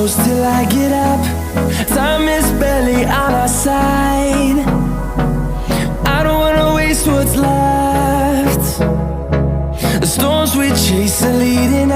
close till I get up. Time is barely on our side. I don't wanna waste what's left. The storms we chase are leading